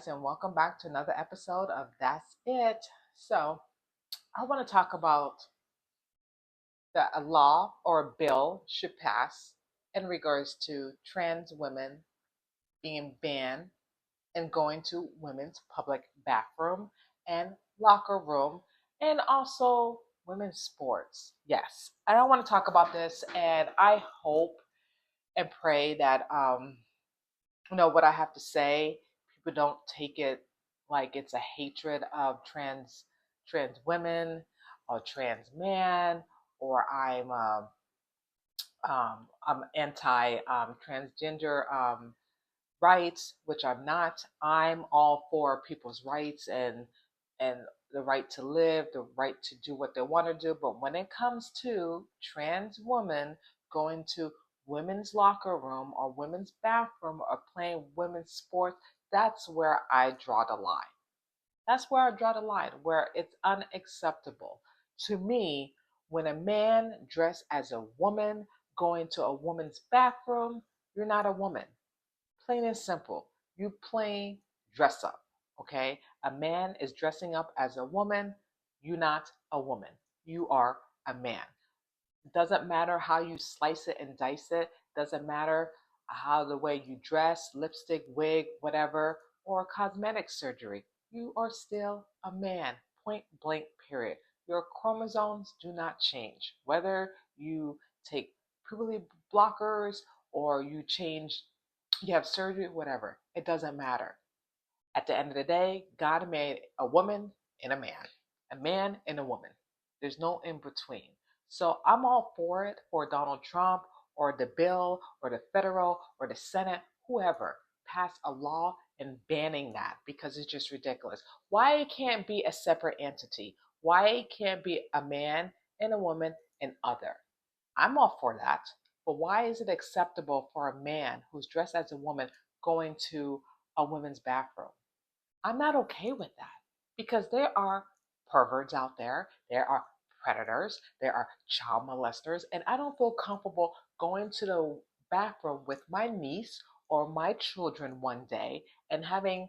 guys, and welcome back to another episode of That's It. So, I want to talk about that a law or a bill should pass in regards to trans women being banned and going to women's public bathroom and locker room and also women's sports. Yes, I don't want to talk about this, and I hope and pray that what I have to say, people don't take it like it's a hatred of trans women or trans man, or I'm anti transgender rights, which I'm not. I'm all for people's rights and the right to live, the right to do what they want to do. But when it comes to trans women going to women's locker room or women's bathroom or playing women's sports, that's where I draw the line. That's where I draw the line, where it's unacceptable. To me, when a man dressed as a woman going to a woman's bathroom, you're not a woman. Plain and simple. You plain dress up. Okay? A man is dressing up as a woman. You're not a woman. You are a man. It doesn't matter how you slice it and dice it. Doesn't matter how the way you dress, lipstick, wig, whatever, or cosmetic surgery. You are still a man. Point blank, period. Your chromosomes do not change. Whether you take puberty blockers or you have surgery, whatever. It doesn't matter. At the end of the day, God made a woman and a man and a woman. There's no in between. So I'm all for it for Donald Trump or the bill or the federal or the Senate, whoever, pass a law and banning that because it's just ridiculous. Why it can't be a separate entity? Why it can't be a man and a woman and other? I'm all for that. But why is it acceptable for a man who's dressed as a woman going to a women's bathroom? I'm not okay with that because there are perverts out there, there are predators, there are child molesters, and I don't feel comfortable going to the bathroom with my niece or my children one day and having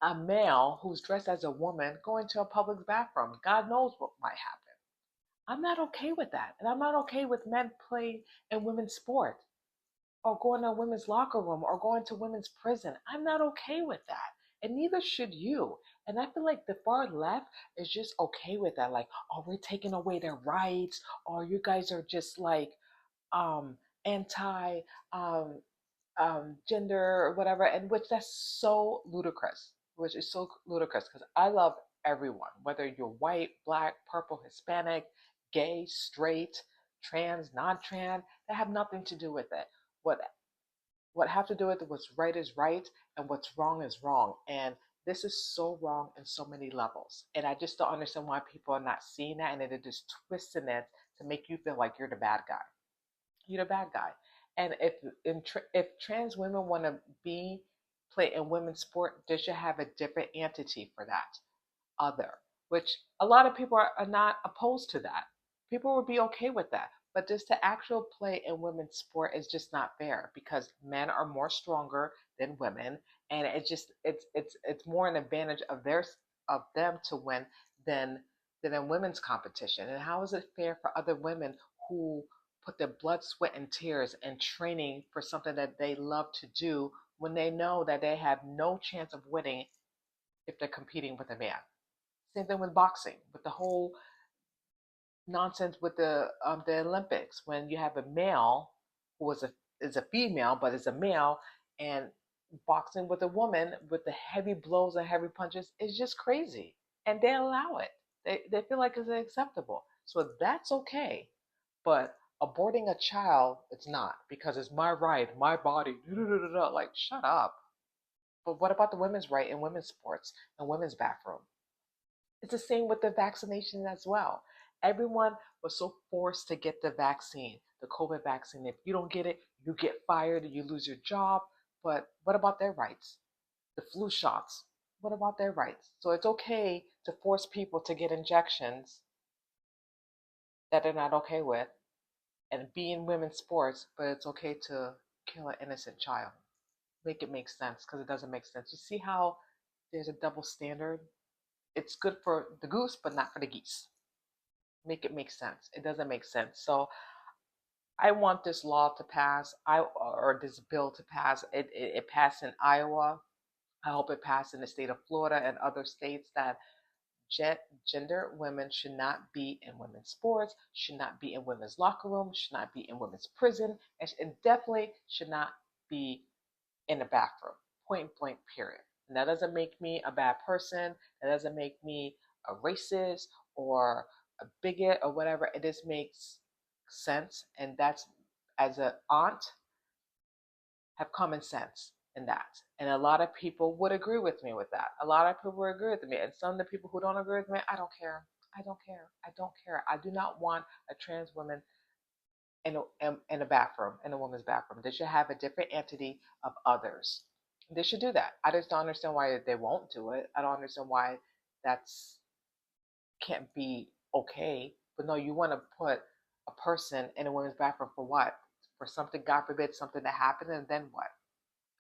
a male who's dressed as a woman going to a public bathroom. God knows what might happen. I'm not okay with that. And I'm not okay with men playing in women's sport or going to a women's locker room or going to women's prison. I'm not okay with that. And neither should you. And I feel like the far left is just okay with that. Like, oh, we're taking away their rights, or you guys are just like anti um, gender or whatever. And which that's so ludicrous, which is so ludicrous because I love everyone, whether you're white, black, purple, Hispanic, gay, straight, trans, non-trans, that have nothing to do with it. What what have to do with what's right is right and what's wrong is wrong. And this is so wrong in so many levels. And I just don't understand why people are not seeing that and they're just twisting it to make you feel like you're the bad guy. You're the bad guy. And if trans women want to be play in women's sport, they should have a different entity for that other, which a lot of people are not opposed to that. People would be okay with that. But just the actual play in women's sport is just not fair because men are more stronger than women, and it's more an advantage of them to win than in women's competition. And how is it fair for other women who put their blood, sweat, and tears and training for something that they love to do when they know that they have no chance of winning if they're competing with a man? Same thing with boxing, with the whole nonsense with the Olympics when you have a male who is a female but is a male and boxing with a woman with the heavy blows and heavy punches is just crazy, and they allow it. They feel like it's acceptable, so that's okay. But aborting a child, it's not because it's my right, my body. Like shut up. But what about the women's right in women's sports and women's bathroom? It's the same with the vaccination as well. Everyone was so forced to get the vaccine, the COVID vaccine. If you don't get it, you get fired, you lose your job. But what about their rights? The flu shots, what about their rights? So it's okay to force people to get injections that they're not okay with and be in women's sports, but it's okay to kill an innocent child. Make it make sense because it doesn't make sense. You see how there's a double standard. It's good for the goose, but not for the geese. Make it make sense. It doesn't make sense. So I want this law to pass. Or this bill to pass. It passed in Iowa. I hope it passed in the state of Florida and other states that gender women should not be in women's sports, should not be in women's locker rooms, should not be in women's prison, and definitely should not be in the bathroom. Point blank, period. And that doesn't make me a bad person. That doesn't make me a racist or a bigot or whatever. It just makes sense. And that's, as an aunt, have common sense in that. And a lot of people would agree with me with that. A lot of people would agree with me. And some of the people who don't agree with me, I don't care. I don't care. I don't care. I do not want a trans woman in a bathroom, in a woman's bathroom. They should have a different entity of others. They should do that. I just don't understand why they won't do it. I don't understand why that's can't be okay. But no, you want to put a person in a women's bathroom for what? For something, God forbid, something to happen, and then what?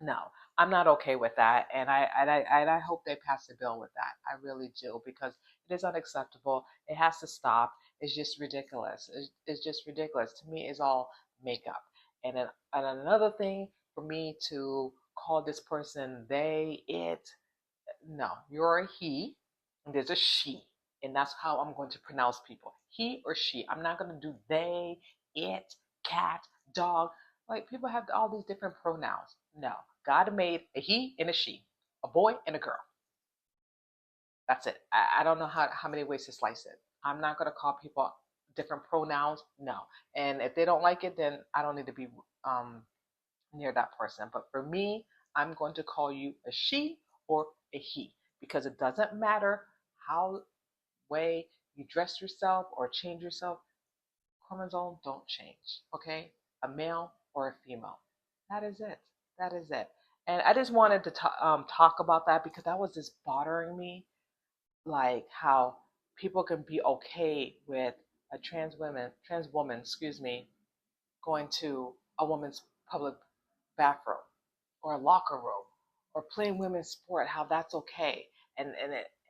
No, I'm not okay with that, and I hope they pass a bill with that. I really do, because it is unacceptable. It has to stop. It's just ridiculous. It's just ridiculous. To me, it's all makeup. And another thing for me to call this person they, it, no, you're a he, and there's a she, and that's how I'm going to pronounce people. He or she. I'm not going to do they, it, cat, dog. Like, people have all these different pronouns. No, God made a he and a she, a boy and a girl. That's it. I don't know how many ways to slice it. I'm not going to call people different pronouns. No. And if they don't like it, then I don't need to be um, near that person. But for me, I'm going to call you a she or a he, because it doesn't matter how way you dress yourself or change yourself. Chromosomes don't change. Okay, a male or a female. That is it. That is it. And I just wanted to talk about that, because that was just bothering me, like how people can be okay with a trans woman, excuse me, going to a woman's public bathroom or a locker room or playing women's sport, how that's okay. And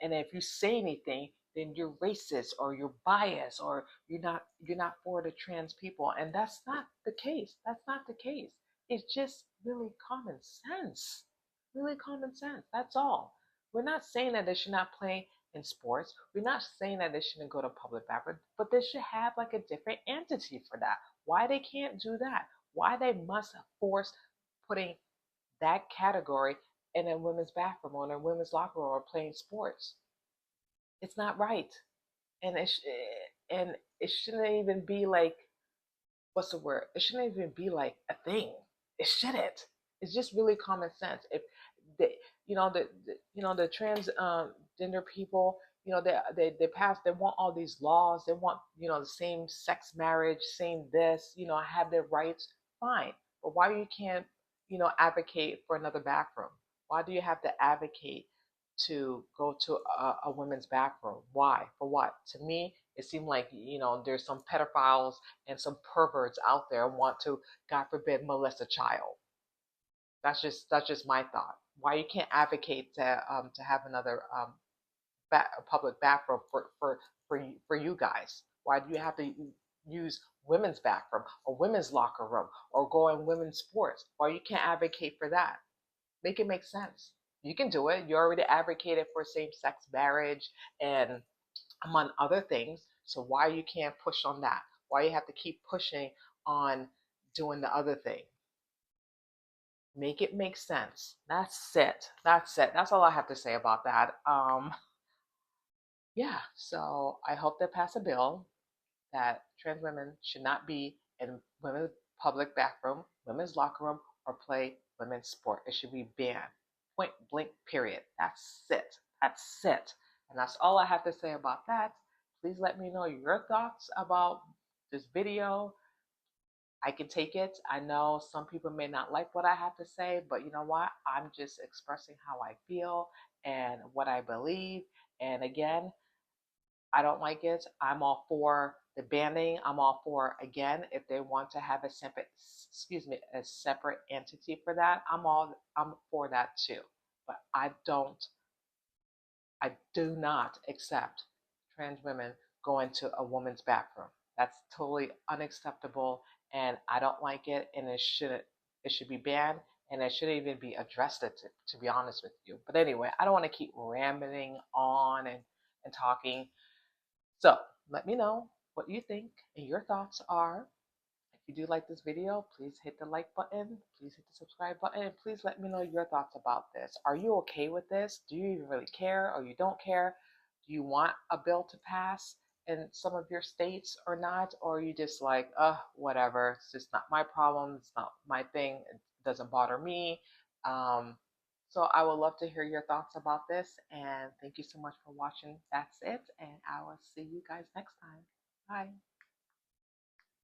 if you say anything, then you're racist or you're biased or you're not for the trans people. And that's not the case. That's not the case. It's just really common sense. Really common sense. That's all. We're not saying that they should not play in sports. We're not saying that they shouldn't go to public bathroom, but they should have like a different entity for that. Why they can't do that? Why they must force putting that category in a women's bathroom or in a women's locker room or playing sports? It's not right, and it shouldn't even be like, what's the word? It shouldn't even be like a thing. It shouldn't. It's just really common sense. If they, the trans gender people, they pass. They want all these laws. They want the same sex marriage, same this. Have their rights. Fine, but why you can't advocate for another bathroom? Why do you have to advocate to go to a women's bathroom? Why? For what? To me, it seemed like there's some pedophiles and some perverts out there want to, God forbid, molest a child. That's just my thought. Why you can't advocate to have another public bathroom for you guys? Why do you have to use women's bathroom or women's locker room or go in women's sports? Why you can't advocate for that? Make it make sense. You can do it. You already advocated for same-sex marriage and among other things. So why you can't push on that? Why you have to keep pushing on doing the other thing? Make it make sense. That's it. That's it. That's all I have to say about that. Yeah. So I hope they pass a bill that trans women should not be in women's public bathroom, women's locker room, or play women's sport. It should be banned. Point blank, period. That's it. That's it. And that's all I have to say about that. Please let me know your thoughts about this video. I can take it. I know some people may not like what I have to say, but you know what? I'm just expressing how I feel and what I believe. And again, I don't like it. I'm all for the banning. I'm all for, again, if they want to have a separate entity for that, I'm for that too. But I don't I do not accept trans women going to a woman's bathroom. That's totally unacceptable, and I don't like it, and it should be banned, and it shouldn't even be addressed, to be honest with you. But anyway, I don't want to keep rambling on and talking. So let me know what you think and your thoughts are. If you do like this video, please hit the like button, please hit the subscribe button, and please let me know your thoughts about this. Are you okay with this? Do you even really care, or you don't care? Do you want a bill to pass in some of your states or not? Or are you just like, whatever, it's just not my problem, it's not my thing, it doesn't bother me. So I would love to hear your thoughts about this, and thank you so much for watching. That's it, and I will see you guys next time. Bye.